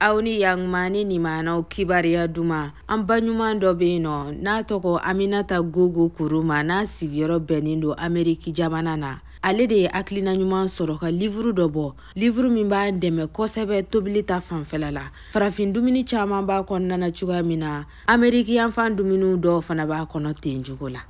Auni yang mani ni mana kibaria duma ambanyuma do beno na toko Aminata Gogo Kuruma na sigiro benindo Ameriki jamana na ale de aklina nyuman soro ka livre dobo livre min ba deme kosebe tobilita fanfela la farafin dumini chama ba konna na chuga mina Ameriki yan fan duminu do fana ba kono tenjugo la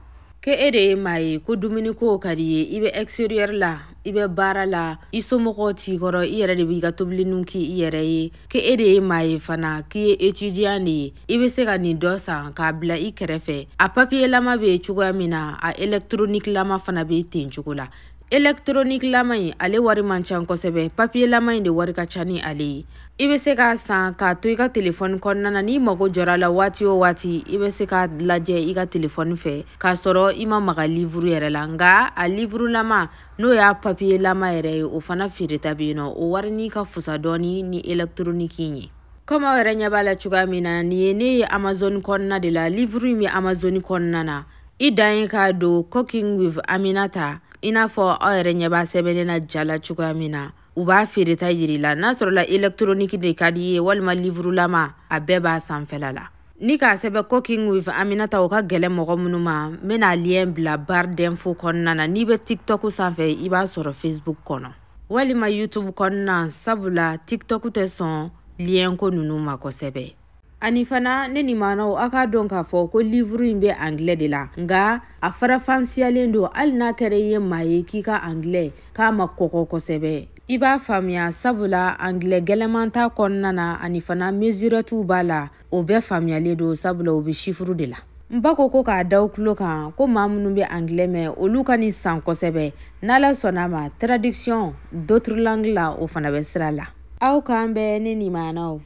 ke ede mai ko dumini ko kadiye ibe exterior la ibe bara la isomogo ti goro iyere de biga tobilinunki iyere ke ede mai fana ki étudiant ni ibe se ka ni dosa ka bla ikerefe a papier lama be chuga mina a électronique lama fana be tenjugo la électronique lamai ale wari manchan kosebe papier lamai de wari ka chani ale ibe se ka san ka to ika telephone konna ni mago jora la wati o wati ibe se ka laje ika telephone fe ka soro ima maga livre yere la nga a livre lama no ya papier lama yere o fana firita bino o wari ni ka fusa doni ni électronique ni kama were nyabala chuga mina ni ne Amazon konna de la livre mi Amazon konna na idayin ka do Cooking with Aminata ina fo awere nyaba sebele na jala chuga mina uba firita yirila na soro la électronique de kadiye walma livre lama abeba sanfela la ni ka sebe Cooking with Aminata o ka gele mogo munuma mena lien bla bar d'info konna na ni be TikTok sanfe iba soro Facebook kono walima YouTube konna sabula TikTok te son lien ko nunu mako sebe ani fana ne ni mana o aka don ka fo ko livre imbe anglais de la nga a fara fancialen do al na kare ye maye ki ka anglais ka makoko ko sebe iba famia sabula anglais gelemanta konna na ani fana mesure tu bala o be famiale do sabula o be chiffre de la mbako ko ka daw klo kan ko mamunu be anglais me oluka ni san ko sebe nala sonama traduction d'autres langues la o fana be sira la aw kan be ne ni mana o